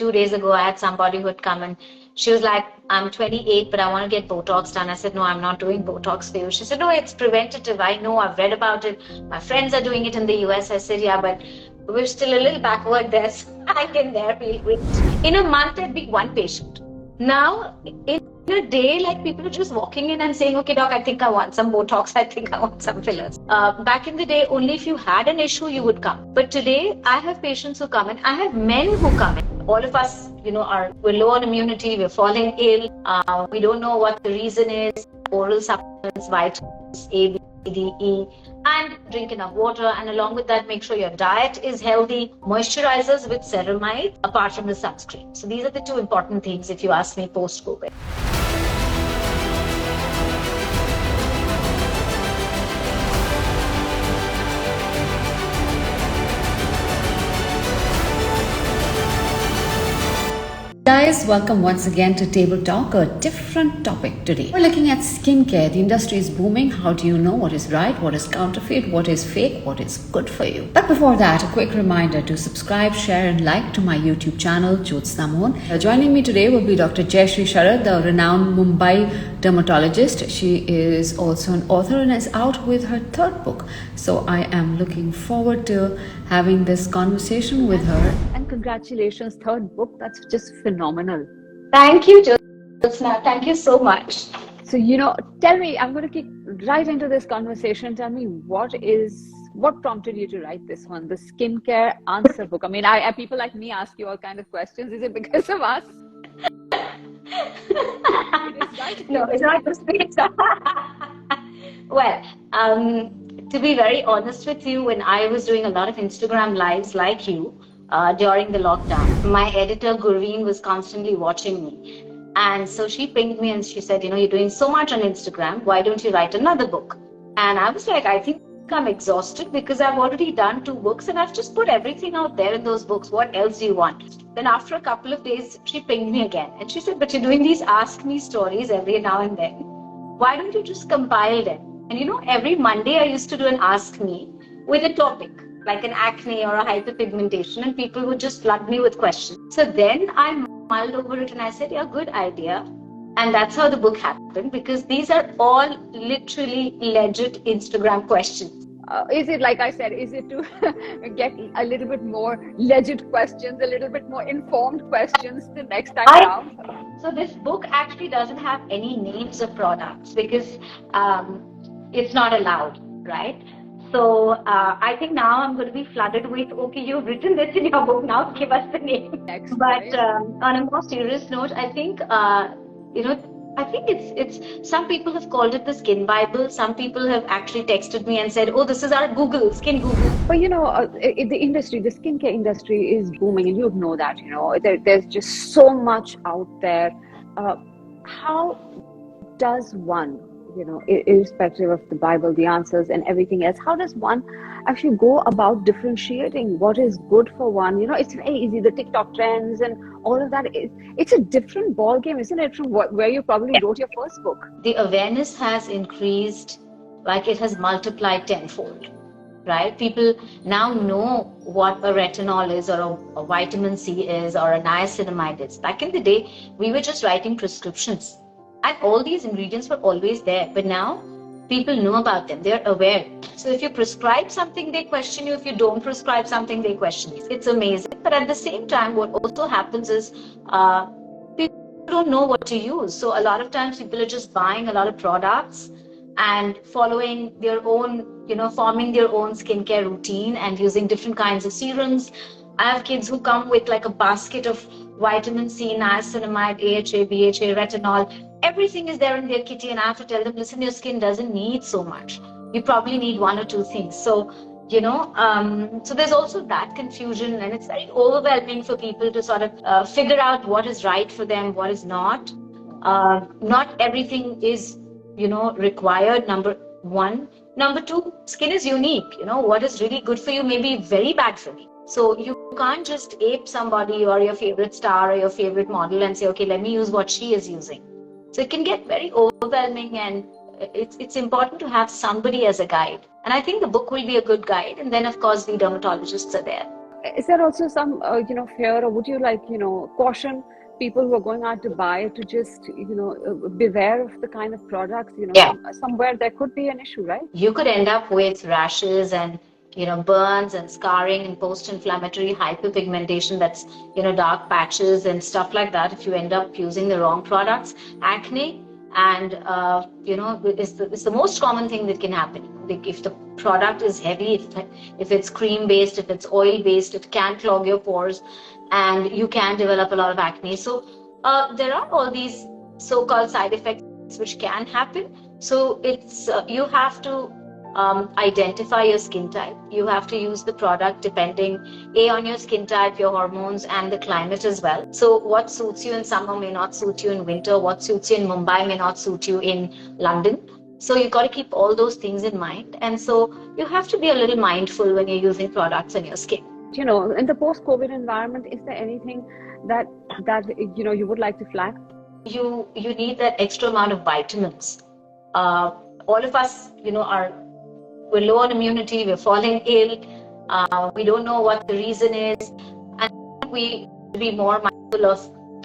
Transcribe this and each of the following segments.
2 days ago, I had somebody who had come and she was like, I'm 28, but I want to get Botox done. I said, no, I'm not doing Botox for you. She said, no, it's preventative. I know, I've read about it. My friends are doing it in the US. I said, yeah, but we're still a little backward there. So hang in there, we'll wait. In a month, there'd be one patient. Now, in a day, like people are just walking in and saying, okay, doc, I think I want some Botox. I think I want some fillers. Back in the day, only if you had an issue, you would come. But today, I have patients who come in. I have men who come in. All of us, we're low on immunity, we're falling ill. We don't know what the reason is. Oral supplements, vitamins, A, B, D, E, and drink enough water. And along with that, make sure your diet is healthy. Moisturizers with ceramide, apart from the sunscreen. So these are the two important things, if you ask me, post-COVID. Guys, welcome once again to Table Talk, a different topic today. We're looking at skincare. The industry is booming. How do you know what is right, what is counterfeit, what is fake, what is good for you? But before that, a quick reminder to subscribe, share and like to my YouTube channel, Jyotsna Mohan. Joining me today will be Dr. Jaishree Sharad, the renowned Mumbai dermatologist. She is also an author and is out with her third book. So I am looking forward to having this conversation with her. And congratulations, third book. That's just phenomenal. Thank you, Jyotsna. Thank you so much. So, tell me, I'm going to kick right into this conversation. Tell me, what prompted you to write this one, the skincare answer book? I mean, people like me ask you all kind of questions. Is it because of us? No, it's not just me. Well, to be very honest with you, when I was doing a lot of Instagram lives like you during the lockdown, my editor Gurveen was constantly watching me. And so she pinged me and she said, you're doing so much on Instagram. Why don't you write another book? And I was like, I think I'm exhausted because I've already done 2 books and I've just put everything out there in those books. What else do you want? Then after a couple of days, she pinged me again. And she said, but you're doing these Ask Me stories every now and then. Why don't you just compile them? And every Monday I used to do an Ask Me with a topic, like an acne or a hyperpigmentation, and people would just flood me with questions. So then I mulled over it and I said, yeah, good idea. And that's how the book happened, because these are all literally legit Instagram questions. Is it, like I said, is it to get a little bit more legit questions, a little bit more informed questions the next time around? So this book actually doesn't have any names of products because it's not allowed, right? So I think now I'm going to be flooded with, okay, you've written this in your book, now give us the name. But on a more serious note, I think, I think it's some people have called it the Skin Bible. Some people have actually texted me and said, oh, this is our Google, Skin Google. But the industry, the skincare industry is booming, and you know that, there's just so much out there. How does one, irrespective of the Bible, the answers and everything else, how does one actually go about differentiating what is good for one? It's very easy, the TikTok trends and all of that. It's a different ball game, isn't it, from where you probably wrote your first book? The awareness has increased, like it has multiplied tenfold, right? People now know what a retinol is, or a vitamin C is, or a niacinamide is. Back in the day, we were just writing prescriptions. And all these ingredients were always there. But now, people know about them. They're aware. So if you prescribe something, they question you. If you don't prescribe something, they question you. It's amazing. But at the same time, what also happens is people don't know what to use. So a lot of times, people are just buying a lot of products and following their own, forming their own skincare routine and using different kinds of serums. I have kids who come with like a basket of vitamin C, niacinamide, AHA, BHA, retinol. Everything is there in their kitty, and I have to tell them, listen, your skin doesn't need so much. You probably need 1 or 2 things. So, so there's also that confusion, and it's very overwhelming for people to sort of figure out what is right for them, what is not. Not everything is, required, number 1. Number 2, skin is unique. What is really good for you may be very bad for me. So you can't just ape somebody or your favorite star or your favorite model and say, okay, let me use what she is using. So it can get very overwhelming, and it's important to have somebody as a guide. And I think the book will be a good guide. And then, of course, the dermatologists are there. is there also some, fear, or would you caution people who are going out to buy it to just, beware of the kind of products, Yeah. somewhere there could be an issue, right? You could end up with rashes and burns and scarring and post-inflammatory hyperpigmentation, that's dark patches and stuff like that if you end up using the wrong products. Acne and is the most common thing that can happen. Like if the product is heavy, if it's cream based, if it's oil based, it can clog your pores and you can develop a lot of acne. So there are all these so-called side effects which can happen. So it's you have to identify your skin type. You have to use the product depending on your skin type, your hormones, and the climate as well. So what suits you in summer may not suit you in winter. What suits you in Mumbai may not suit you in London. So you got to keep all those things in mind. And so you have to be a little mindful when you're using products on your skin. In the post-COVID environment, is there anything that you would like to flag? You need that extra amount of vitamins. All of us, we're low on immunity, we're falling ill, we don't know what the reason is, and we should be more mindful of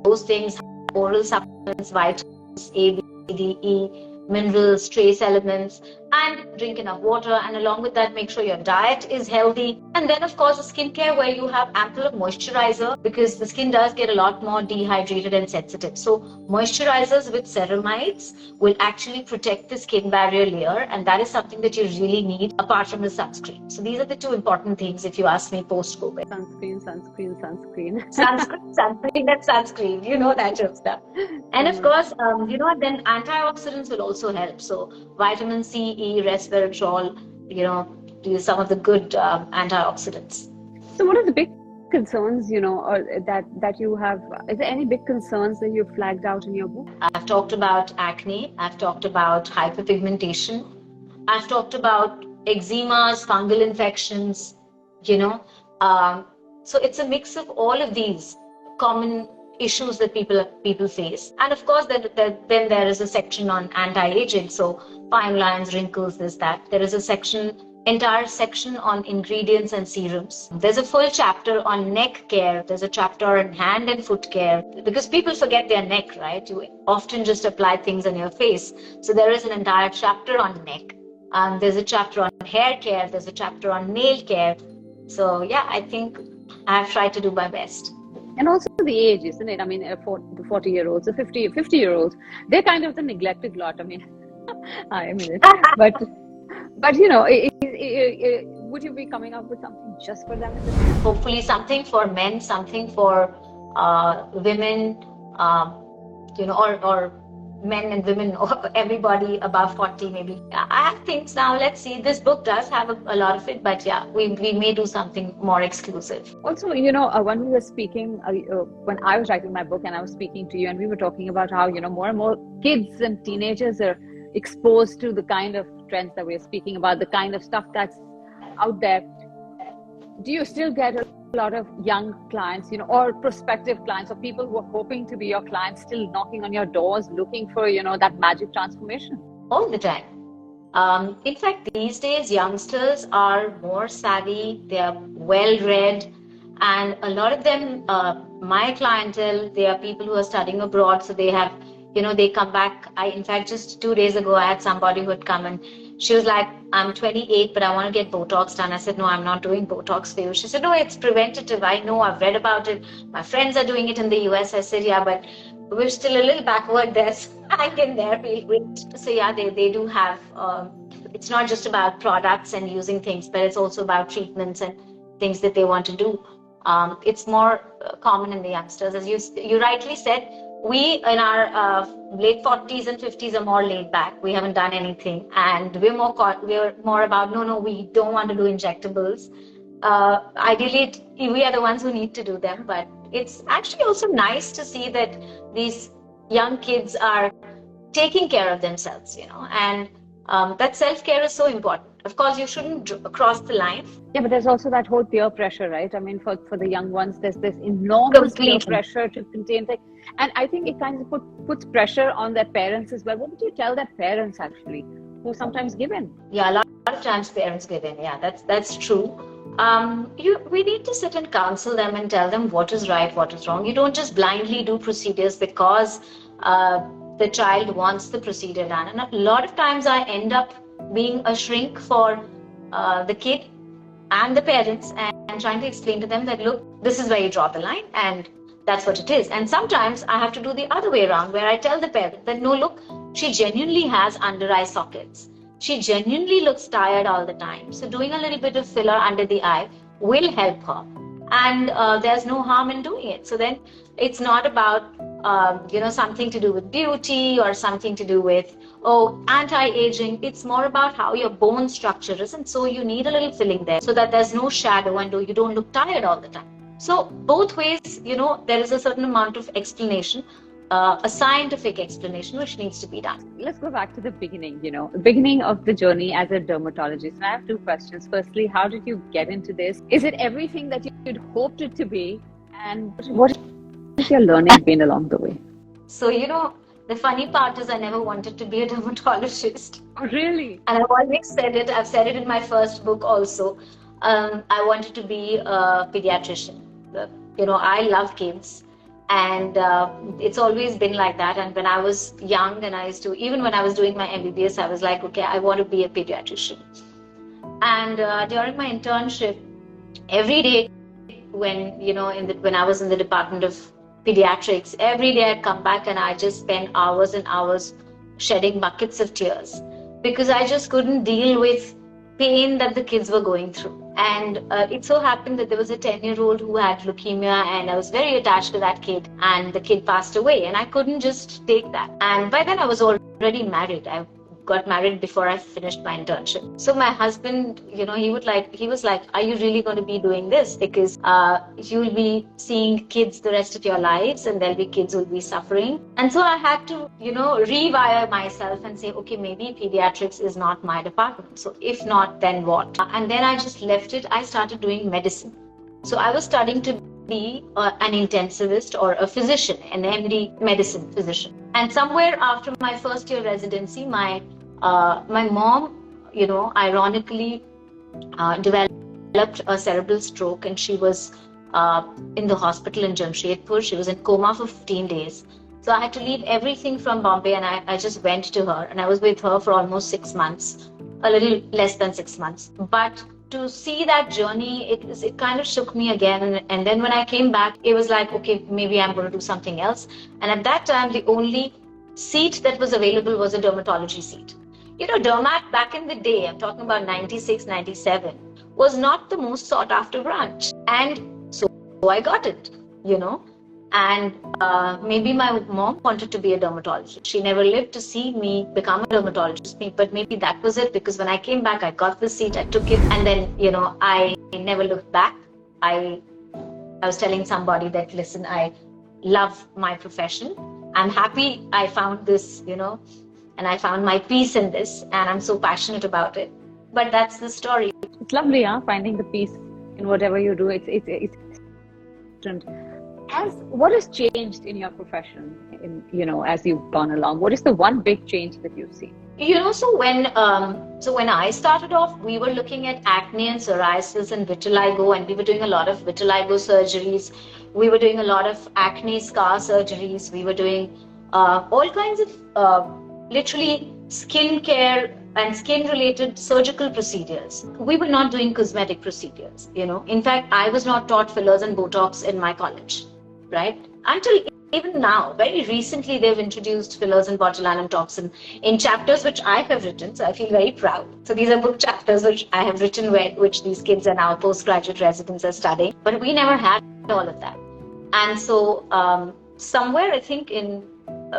those things: oral supplements, vitamins A, B, C, D, E, minerals, trace elements, and drink enough water. And along with that, make sure your diet is healthy. And then, of course, the skincare where you have ample moisturizer, because the skin does get a lot more dehydrated and sensitive. So moisturizers with ceramides will actually protect the skin barrier layer, and that is something that you really need apart from the sunscreen. So these are the two important things, if you ask me, post-COVID. Sunscreen. Sunscreen, that's sunscreen. You know that, Jyotsna. And of course, then antioxidants will also help. So vitamin C, E, resveratrol, some of the good antioxidants. So what are the big concerns, or that you have? Is there any big concerns that you've flagged out in your book? I've talked about acne. I've talked about hyperpigmentation. I've talked about eczemas, fungal infections, so it's a mix of all of these common issues that people face. And of course, then there is a section on anti-aging. So fine lines, wrinkles, this, that. There is a entire section on ingredients and serums. There's a full chapter on neck care. There's a chapter on hand and foot care, because people forget their neck, right? You often just apply things on your face. So there is an entire chapter on neck. There's a chapter on hair care. There's a chapter on nail care. So yeah, I think I've tried to do my best. And also the age, isn't it? I mean, the 40-year-olds, the 50-year-olds, they're kind of the neglected lot. I mean, but would you be coming up with something just for them? Hopefully something for men, something for women, or men and women, or everybody above 40 maybe. I have things now. Let's see. This book does have a lot of it, but yeah, we may do something more exclusive. Also, when we were speaking, when I was writing my book and I was speaking to you, and we were talking about how, more and more kids and teenagers are exposed to the kind of trends that we're speaking about, the kind of stuff that's out there. Do you still get a lot of young clients, or prospective clients, or people who are hoping to be your clients still knocking on your doors, looking for, that magic transformation? All the time. In fact, these days, youngsters are more savvy, they are well-read, and a lot of them, my clientele, they are people who are studying abroad, so they have, they come back. In fact, just 2 days ago, I had somebody who had come and she was like, I'm 28, but I want to get Botox done. I said, no, I'm not doing Botox for you. She said, no, it's preventative. I know, I've read about it. My friends are doing it in the US. I said, yeah, but we're still a little backward there. So hang in there, we'll wait. So yeah, they do have, it's not just about products and using things, but it's also about treatments and things that they want to do. It's more common in the youngsters. As you rightly said, we in our late 40s and 50s are more laid back. We haven't done anything, and we're more about no, we don't want to do injectables. Ideally, we are the ones who need to do them, but it's actually also nice to see that these young kids are taking care of themselves, and that self-care is so important. Of course, you shouldn't cross the line. Yeah, but there's also that whole peer pressure, right? I mean, for the young ones, there's this enormous peer pressure to contain things. And I think it kind of puts pressure on their parents as well. What would you tell their parents, actually, who sometimes give in? Yeah, a lot of times parents give in. Yeah, that's true. We need to sit and counsel them and tell them what is right, what is wrong. You don't just blindly do procedures because the child wants the procedure done. And a lot of times I end up being a shrink for the kid and the parents and trying to explain to them that, look, this is where you draw the line and that's what it is. And sometimes I have to do the other way around, where I tell the parent that, no, look, she genuinely has under eye sockets. She genuinely looks tired all the time. So doing a little bit of filler under the eye will help her. And there's no harm in doing it. So then it's not about, something to do with beauty or something to do with, anti-aging. It's more about how your bone structure is. And so you need a little filling there so that there's no shadow and you don't look tired all the time. So both ways, there is a certain amount of explanation. A scientific explanation which needs to be done. Let's go back to the beginning of the journey as a dermatologist. And I have two questions. Firstly, how did you get into this? Is it everything that you'd hoped it to be? And what has your learning been along the way? So, the funny part is I never wanted to be a dermatologist. Oh, really? And I've always said it. I've said it in my first book also. I wanted to be a pediatrician. I love kids. And it's always been like that. And when I was young and even when I was doing my MBBS, I was like, okay, I want to be a pediatrician. And during my internship, every day when I was in the Department of Pediatrics, every day I'd come back and I just spent hours and hours shedding buckets of tears because I just couldn't deal with pain that the kids were going through. And it so happened that there was a 10-year-old who had leukemia, and I was very attached to that kid, and the kid passed away, and I couldn't just take that. And by then I was already married. I got married before I finished my internship. So my husband, he was like, are you really going to be doing this? Because you'll be seeing kids the rest of your lives, and there'll be kids who'll be suffering. And so I had to, rewire myself and say, okay, maybe pediatrics is not my department. So if not, then what? And then I just left it. I started doing medicine. So I was studying to be an intensivist or a physician, an MD medicine physician. And somewhere after my first year residency, my mom, ironically developed a cerebral stroke, and she was in the hospital in Jamshedpur. She was in coma for 15 days. So I had to leave everything from Bombay, and I just went to her, and I was with her for almost 6 months, a little less than 6 months. But to see that journey, it kind of shook me again. And then when I came back, it was like, okay, maybe I'm going to do something else. And at that time, the only seat that was available was a dermatology seat. Dermat back in the day, I'm talking about 96, 97, was not the most sought after branch. And so I got it, And maybe my mom wanted to be a dermatologist. She never lived to see me become a dermatologist, but maybe that was it, because when I came back, I got the seat, I took it, and then, I never looked back. I was telling somebody that, listen, I love my profession. I'm happy I found this, and I found my peace in this, and I'm so passionate about it. But that's the story. It's lovely, finding the peace in whatever you do. It's different. What has changed in your profession, as you've gone along? What is the one big change that you've seen? So when I started off, we were looking at acne and psoriasis and vitiligo, and we were doing a lot of vitiligo surgeries. We were doing a lot of acne scar surgeries. We were doing all kinds of literally skin care and skin related surgical procedures. We were not doing cosmetic procedures, In fact, I was not taught fillers and Botox in my college, right? Until even now, very recently, they've introduced fillers and botulinum toxin in chapters which I have written. So I feel very proud. So these are book chapters which I have written, which these kids are now postgraduate residents are studying. But we never had all of that. And so somewhere, I think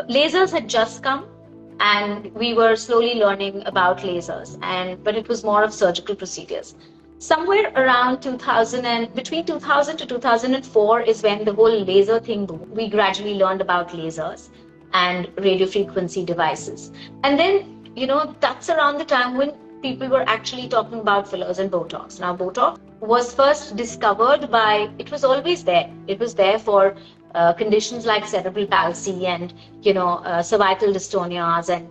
lasers had just come, and we were slowly learning about lasers, but it was more of surgical procedures. Somewhere around between 2000 to 2004 is when the whole laser thing boomed. We gradually learned about lasers and radio frequency devices. And then, that's around the time when people were actually talking about fillers and Botox. Now, Botox was first discovered it was always there. It was there for conditions like cerebral palsy and, cervical dystonias and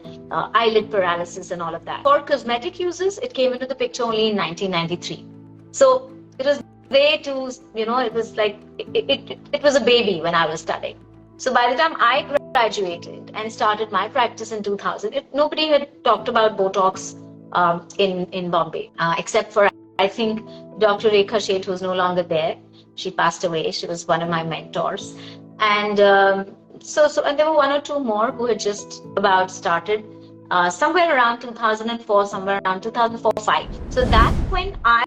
eyelid paralysis and all of that. For cosmetic uses, it came into the picture only in 1993. So It was way too, it was like, it was a baby when I was studying. So by the time I graduated and started my practice in 2000, nobody had talked about Botox in Bombay, except for, I think, Dr. Rekha Sheth, who's no longer there. She passed away. She was one of my mentors. And and there were one or two more who had just about started somewhere around 2004, somewhere around 2004-5. So that's when I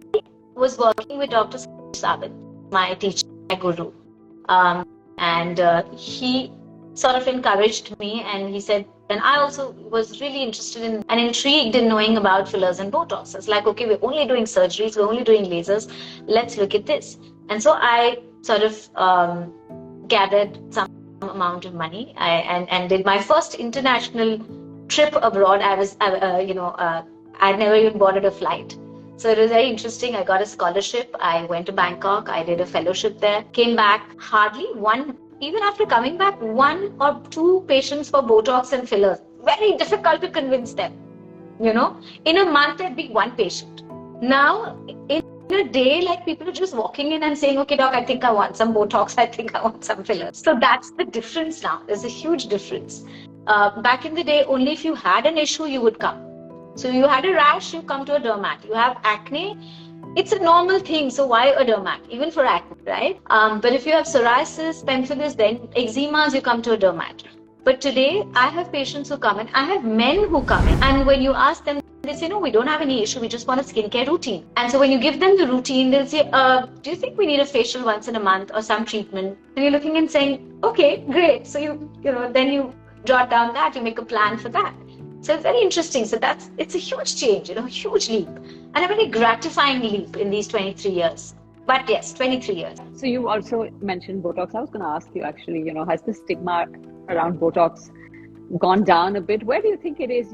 was working with Dr. Sharad, my teacher, my guru. And he sort of encouraged me, and he said, and I also was really interested in and intrigued in knowing about fillers and Botox. It's like, okay, we're only doing surgeries, we're only doing lasers, let's look at this. And so I sort of gathered some amount of money and did my first international trip abroad. I'd never even boarded a flight. So it was very interesting. I got a scholarship. I went to Bangkok. I did a fellowship there. Came back, hardly one, even after coming back, 1 or 2 patients for Botox and fillers. Very difficult to convince them. In a month, there'd be 1 patient. Now, in a day, like, people are just walking in and saying, okay, doc, I think I want some Botox. I think I want some fillers. So that's the difference now. There's a huge difference. Back in the day, only if you had an issue, you would come. So you had a rash, you come to a dermat. You have acne, it's a normal thing. So why a dermat? Even for acne, right? But if you have psoriasis, pemphigus, then eczemas, you come to a dermat. But today, I have patients who come in. I have men who come in. And when you ask them, they say, no, we don't have any issue. We just want a skincare routine. And so when you give them the routine, they'll say, do you think we need a facial once in a month or some treatment? And you're looking and saying, okay, great. So then you jot down that, you make a plan for that. So it's very interesting. So it's a huge change, a huge leap, and a very gratifying leap in these 23 years. But yes, 23 years. So you also mentioned Botox. I was going to ask you actually, has the stigma around Botox gone down a bit? Where do you think it is?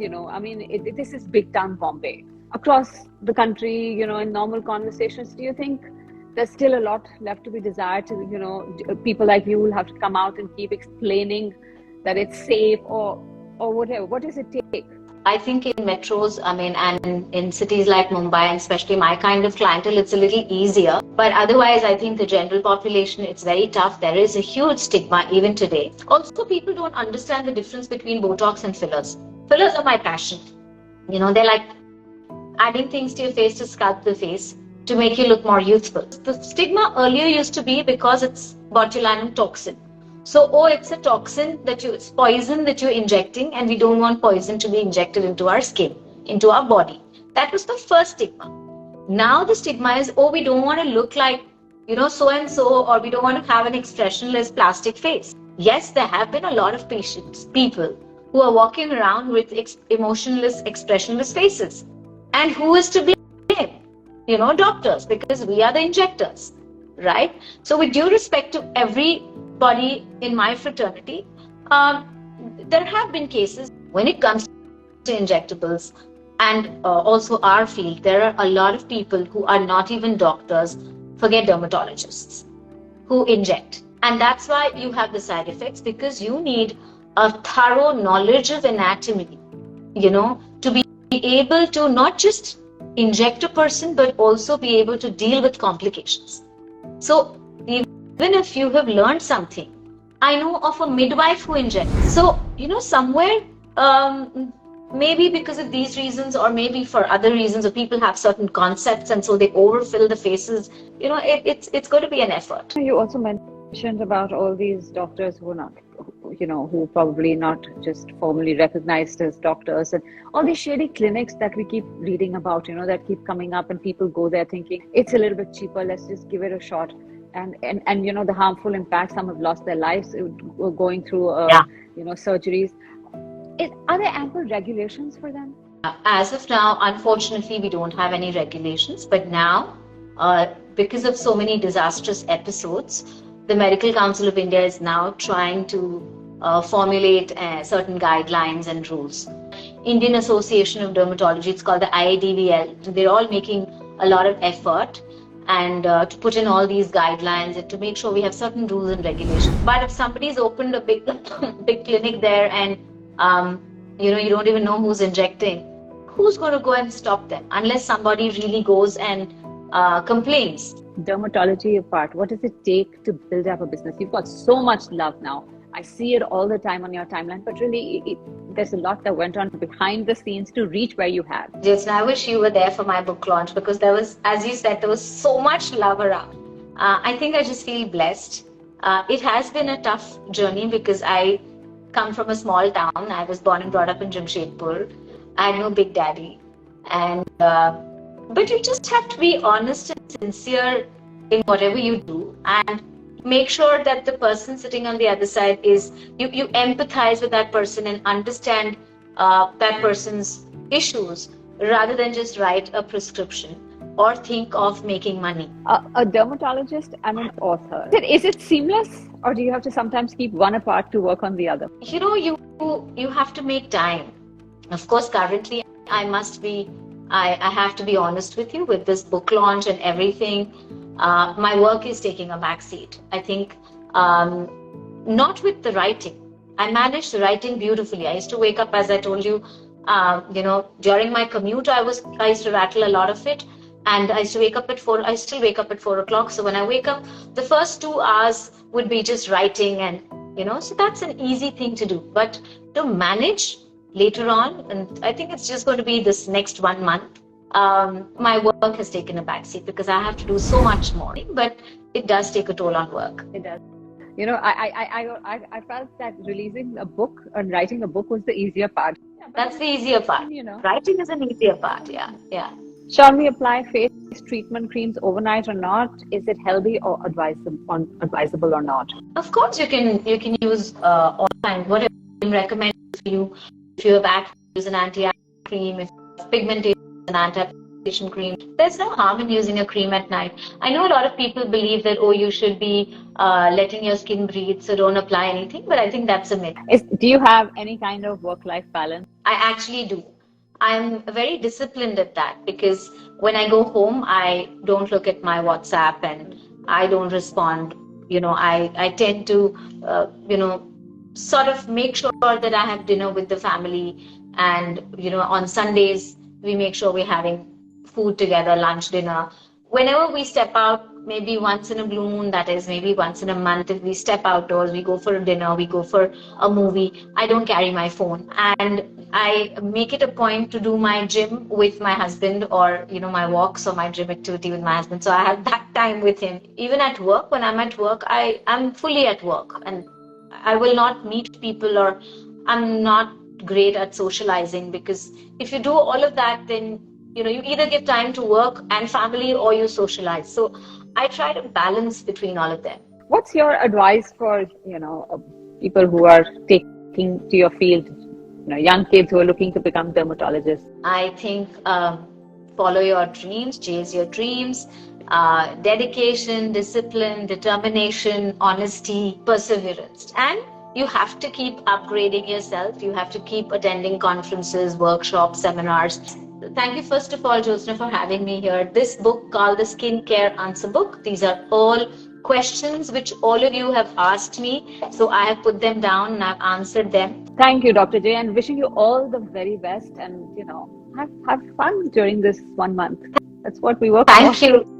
This is big town Bombay. Across the country, in normal conversations, do you think there's still a lot left to be desired to, people like you will have to come out and keep explaining that it's safe or whatever? What does it take? I think in metros, and in cities like Mumbai, and especially my kind of clientele, it's a little easier. But otherwise, I think the general population, it's very tough. There is a huge stigma even today. Also, people don't understand the difference between Botox and fillers. Fillers are my passion. They're like adding things to your face to sculpt the face to make you look more youthful. The stigma earlier used to be because it's botulinum toxin. So, it's a toxin it's poison that you're injecting, and we don't want poison to be injected into our skin, into our body. That was the first stigma. Now the stigma is, we don't want to look like, so-and-so, or we don't want to have an expressionless plastic face. Yes, there have been a lot of people who are walking around with emotionless, expressionless faces. And who is to blame? Doctors, because we are the injectors, right? So with due respect to everybody in my fraternity, there have been cases when it comes to injectables, and also our field, there are a lot of people who are not even doctors, forget dermatologists, who inject. And that's why you have the side effects, because you need a thorough knowledge of anatomy, to be able to not just inject a person, but also be able to deal with complications. So even if you have learned something, I know of a midwife who injects. So, somewhere, maybe because of these reasons, or maybe for other reasons, or people have certain concepts and so they overfill the faces, it's going to be an effort. You also mentioned about all these doctors who are not, who probably not just formally recognized as doctors, and all these shady clinics that we keep reading about, that keep coming up, and people go there thinking it's a little bit cheaper, let's just give it a shot. And the harmful impact, some have lost their lives going through surgeries. Are there ample regulations for them? As of now, unfortunately, we don't have any regulations. But now, because of so many disastrous episodes, the Medical Council of India is now trying to formulate certain guidelines and rules. Indian Association of Dermatology, it's called the IADVL. They're all making a lot of effort and to put in all these guidelines and to make sure we have certain rules and regulations. But if somebody's opened a big clinic there and you don't even know who's injecting, who's going to go and stop them unless somebody really goes and complains? dermatology apart, what does it take to build up a business? You've got so much love now. I see it all the time on your timeline, but really, there's a lot that went on behind the scenes to reach where you have. Jyotsna, I wish you were there for my book launch because there was, as you said, there was so much love around. I think I just feel blessed. It has been a tough journey because I come from a small town. I was born and brought up in Jamshedpur. I had no big daddy. And but you just have to be honest and sincere in whatever you do, and make sure that the person sitting on the other side is, you empathize with that person and understand that person's issues, rather than just write a prescription or think of making money. A dermatologist and an author. Is it seamless, or do you have to sometimes keep one apart to work on the other? You know, you have to make time. Of course, currently I have to be honest with you, with this book launch and everything. My work is taking a backseat. I think not with the writing. I managed the writing beautifully. I used to wake up, as I told you, during my commute, I used to rattle a lot of it. And I used to wake up at 4, I still wake up at 4 o'clock. So when I wake up, the first 2 hours would be just writing, and, so that's an easy thing to do. But to manage later on, and I think it's just going to be this next 1 month, my work has taken a backseat because I have to do so much more. But it does take a toll on work. It does. I felt that releasing a book and writing a book was the easier part. That's the easier part. Writing is an easier part. Yeah. Shall we apply face treatment creams overnight or not? Is it healthy or advisable or not? Of course, you can use all time. Whatever I recommend for you. If you have acne, use an anti-acne cream. If you have pigmentation, an anti-pigmentation cream. There's no harm in using a cream at night. I know a lot of people believe that, you should be letting your skin breathe, so don't apply anything. But I think that's a myth. Do you have any kind of work-life balance? I actually do. I'm very disciplined at that, because when I go home, I don't look at my WhatsApp and I don't respond. I tend to, sort of make sure that I have dinner with the family. And, on Sundays, we make sure we're having food together, lunch, dinner. Whenever we step out, maybe once in a blue moon, that is maybe once in a month, if we step outdoors, we go for a dinner, we go for a movie, I don't carry my phone. And I make it a point to do my gym with my husband, or, my walks or my gym activity with my husband. So I have that time with him. Even at work, when I'm at work, I'm fully at work, and I will not meet people, or I'm not great at socializing, because if you do all of that, then you either give time to work and family, or you socialize. So I try to balance between all of them. What's your advice for people who are taking to your field, young kids who are looking to become dermatologists? I think follow your dreams, chase your dreams. Dedication, discipline, determination, honesty, perseverance, and you have to keep upgrading yourself. You have to keep attending conferences, workshops, seminars. Thank you, first of all, Jyotsna, for having me here. This book called the Skincare Answer Book. These are all questions which all of you have asked me. So I have put them down and I've answered them. Thank you, Dr. J, and wishing you all the very best. And, have fun during this 1 month. That's what we work for. Thank you.